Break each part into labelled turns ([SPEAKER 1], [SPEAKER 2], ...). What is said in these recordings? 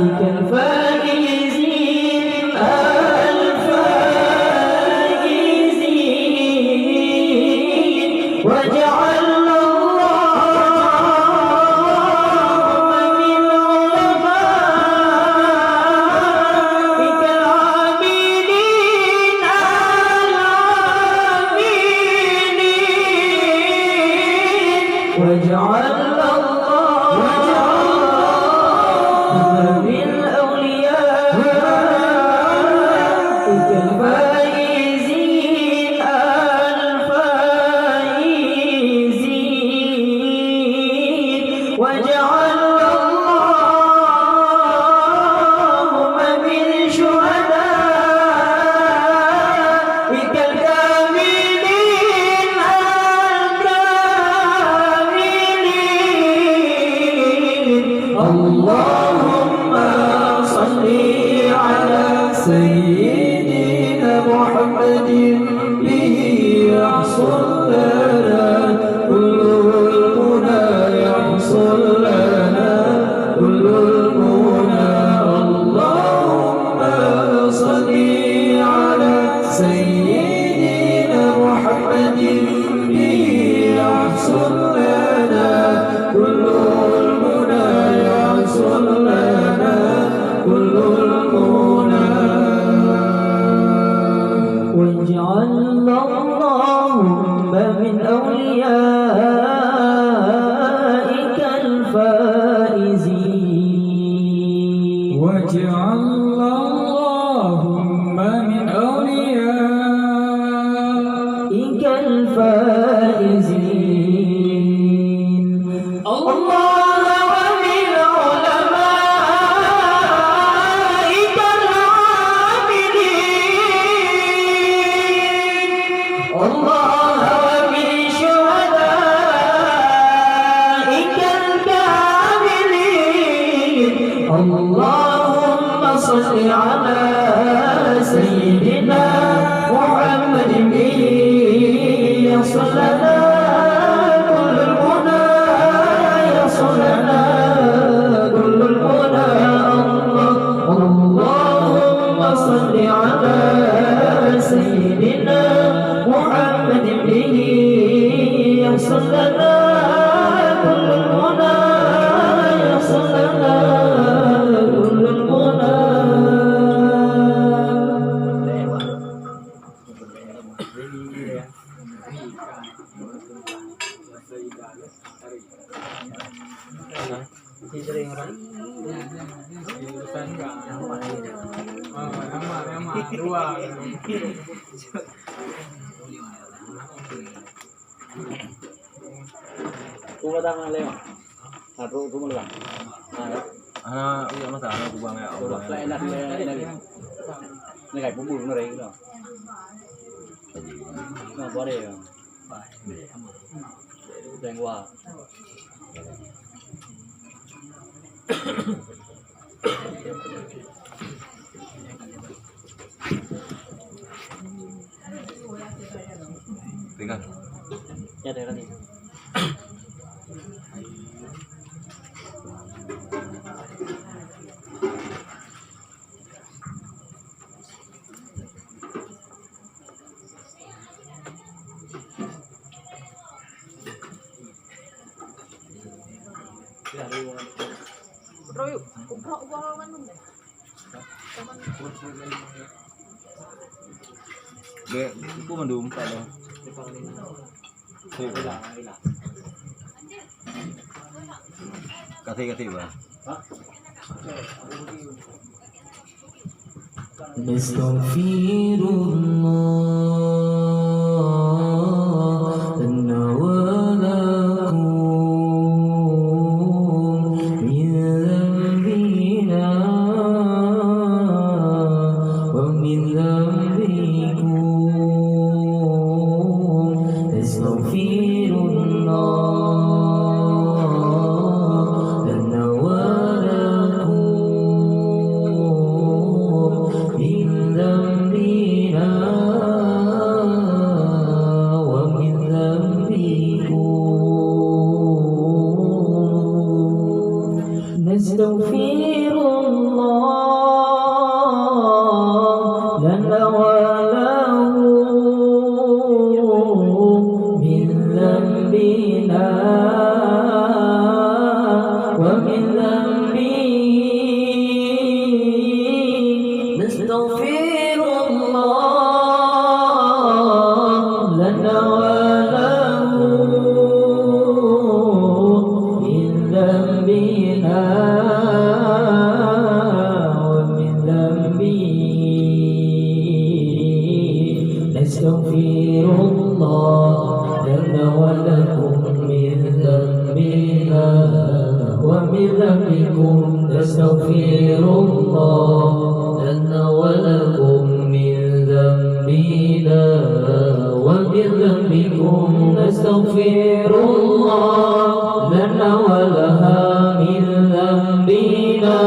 [SPEAKER 1] الفائزين واجعل واجعل الله من أوليائك الفائزين واجعل اللهم من شهدائك الكاملين اللهم صل على سيدنا محمد به يحصل لنا كل المنى يحصل لنا كل المنى اللهم صل على سيدنا محمد به يحصل لنا كل المنى يحصل لنا كل المنى واجعل اللهم من أوليائك الفائزين
[SPEAKER 2] واجعل اللهم من أوليائك
[SPEAKER 1] الفائزين الله ومن علمائك العاملين الله ومن شهدائك الكاملين اللهم صل على سيدنا محمد به يصل لنا كل المنى يصل لنا كل المنى اللهم صل على سيدنا محمد به يصل لنا كل المنى يصل لنا كل المنى
[SPEAKER 3] Cũng có tăng lên à rồi cũng là
[SPEAKER 4] iya masalah aku bang ya
[SPEAKER 3] rồi lại đặt này gạch bún bùn nó đấy rồi nó có để dành qua
[SPEAKER 4] tinggal
[SPEAKER 3] ya đây là gì
[SPEAKER 5] Rồi, cũng họ qua ăn luôn đấy.
[SPEAKER 4] Be, aku mendung tak lo. Kasih bang.
[SPEAKER 1] نستغفر الله لنا ولكم من ذنبنا ومن ذنبكم نستغفر الله لنا ولكم من ذنبنا الله لنا ولكم من ذنبنا ومن ذنبكم نستغفر الله لنا ولها من ذنبنا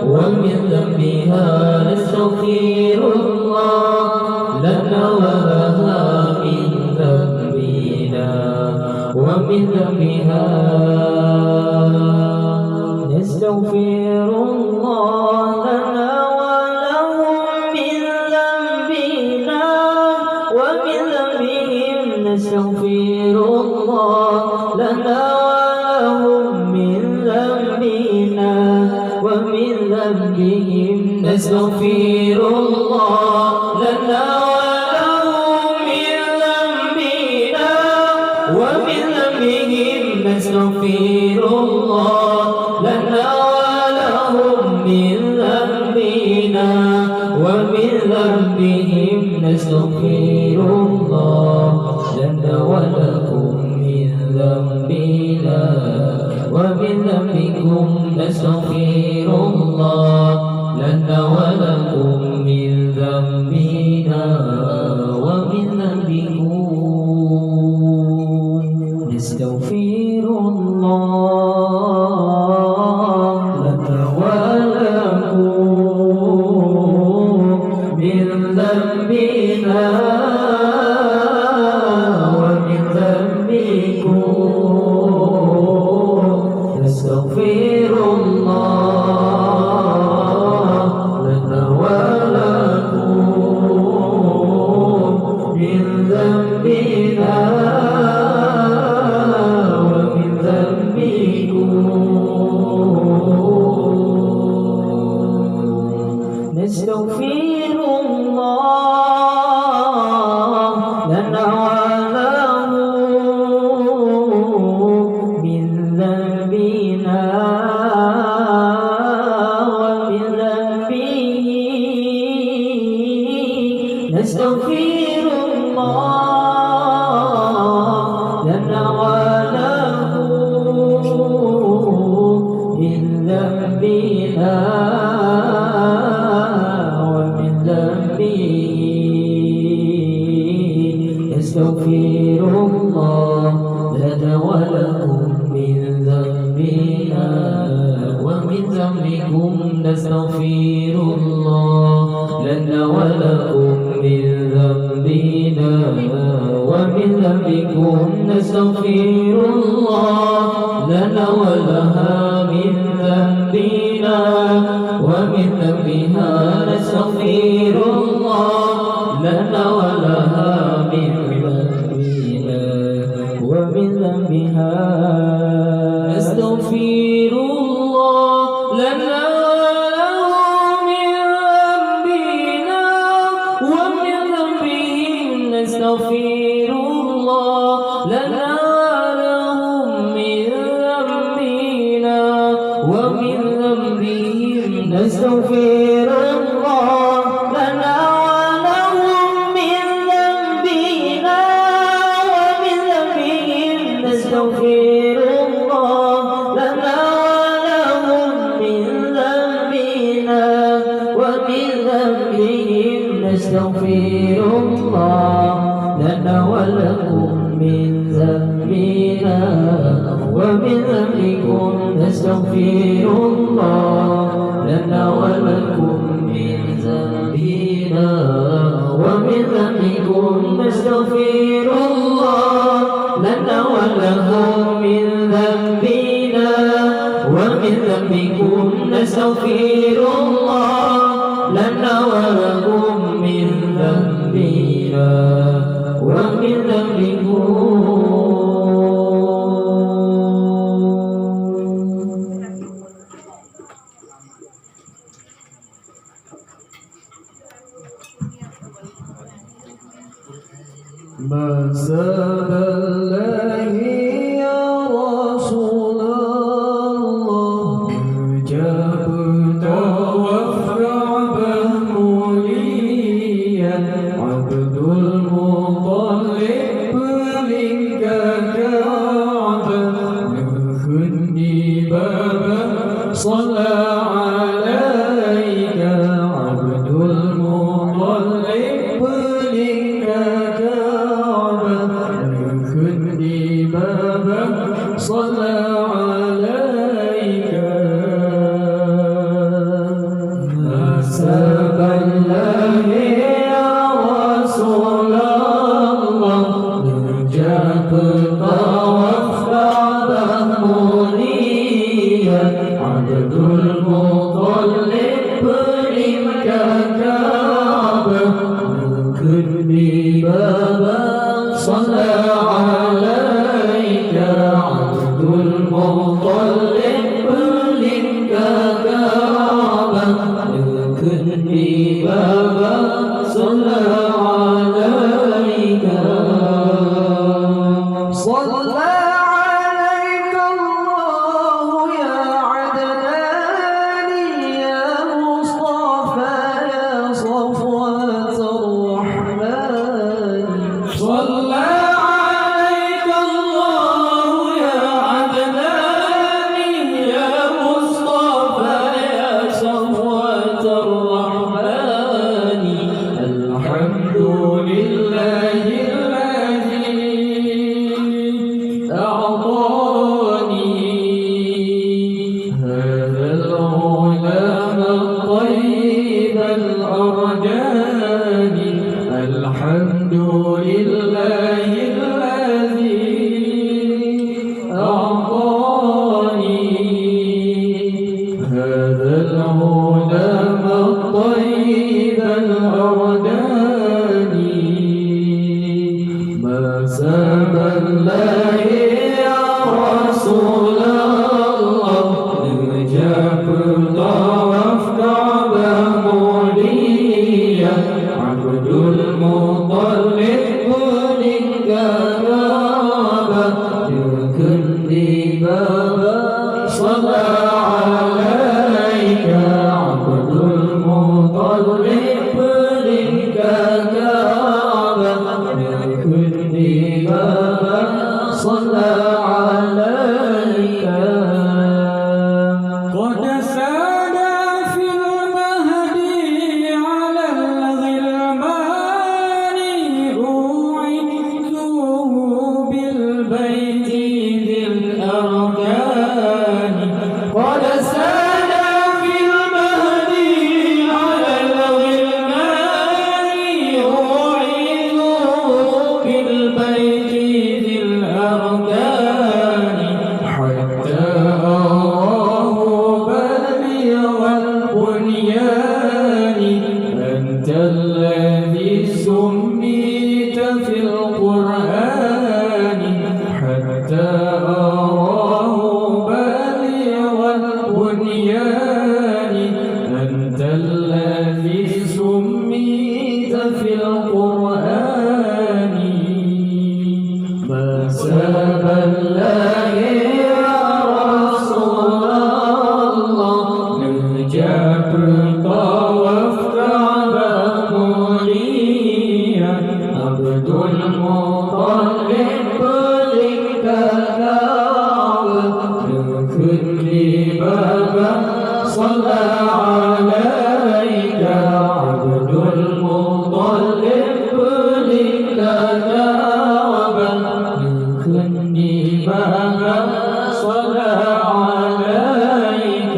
[SPEAKER 1] ومن ذنبها نستغفر الله لنا ولها من ذنبنا ومن ذنبها نستغفر الله لنا ولهم من ذنبنا ومن ذنبهم نستغفر الله لنا ولهم من ذنبنا ومن ذنبهم نستغفر الله لنا ولهم من ذنبنا ومن ذنبهم نستغفر الله لنا ولهم من ذنبنا ومن ذنبهم نستغفر الله لنا ولكم من ذنبنا ومن ذنبكم نستغفر الله لنا ولكم من ذنبنا ومن ذنبكم نستغفر الله لنا ولكم من ذنبنا ومن ذنبكم نستغفر الله لنا ولكم من ذنبنا ومن ذنبكم نستغفر الله لنا ولهم من ذنبنا ومن ذنبه نستغفر الله لنا ولهم من ذنبنا ومن ذنبه نستغفر الله لنا ولكم من ذنبنا ومن ذنبكم نستغفر الله لنا ولكم من ذنبنا ومن ذنبكم نستغفر الله لنا ولها من ذنبنا ومن ذنبها نستغفر الله لنا ولها من ذنبنا ومن ذنبها نستغفر الله لنا ولهم من ذنبنا ومن ذنبهم نستغفر الله لنا ولهم من ذنبنا ومن ذنبهم نستغفر الله لنا ولهم من ذنبنا ومن ذنبهم نستغفر الله لنا ولهم من ذنبنا ومن ذنبهم نستغفر الله لنا ولكم من ذنبنا ومن ذنبكم نستغفر الله لنا ولكم من ذنبنا ومن ذنبكم نستغفر الله لنا ولهم من ذنبنا ومن ذنبكم نستغفر الله لنا ولكم من ذنبنا ومن ذنبكم
[SPEAKER 2] مذهب الله يا رسول الله جبت وافرع بهموليا عبد المطلب منك كعبا نخني بابا صلى على طواف كعبة موليا عبد المطلب لك كعبة من كل باب صلى عليك عبد المطلب لك كعبة من كل باب صلى عليك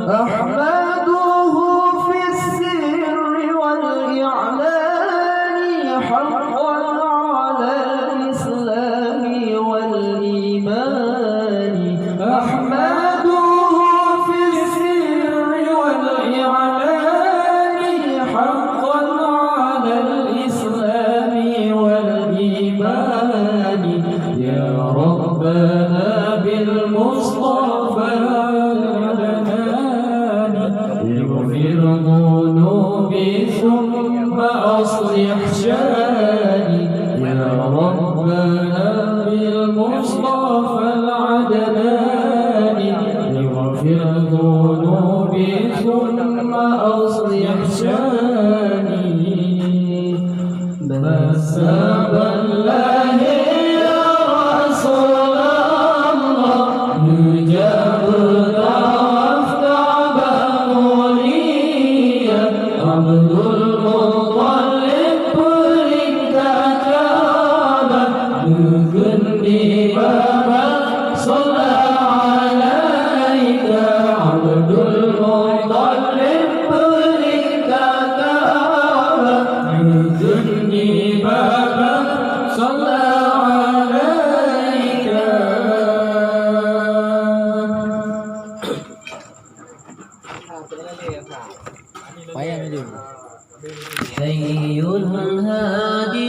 [SPEAKER 2] أحمده في السر والإعلان حقا على الإسلام والإيمان أحمده في السر والإعلان حقا على الإسلام والإيمان يا ربنا بالمصطفى العدنان اغفر ذنوبي ثم أصلح شاني يا ربنا بالمصطفى العدنان اغفر ذنوبي ثم أصلح شاني مساب الله يا رسول الله يجاب طواف كعبة موليا عبد المطلب لك كعبة من كل باب صلى عليك عبد المطلب لك كعبة من كل باب صلى عليك
[SPEAKER 1] حي الهادي